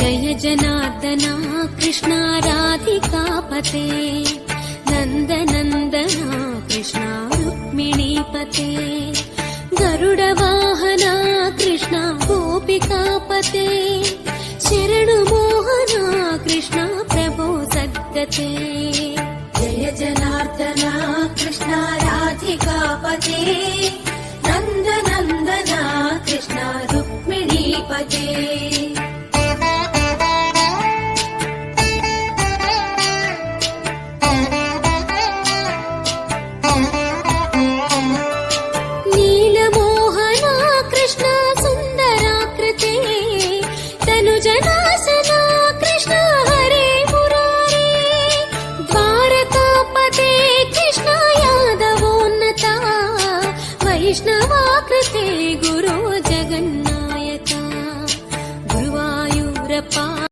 जय जनार्दना कृष्णा राधिकापते नन्दनन्दना कृष्णा रुक्मिणीपते गरुडवाहना कृष्णा गोपिकापते शरणु मोहना कृष्णा प्रभो सद्गते जय जनार्दना कृष्णा राधिकापते नन्दनन्दना कृष्णा रुक्मिणीपते वैष्णवाकृते गुरो जगन्नायका गुरुवायूरप्पा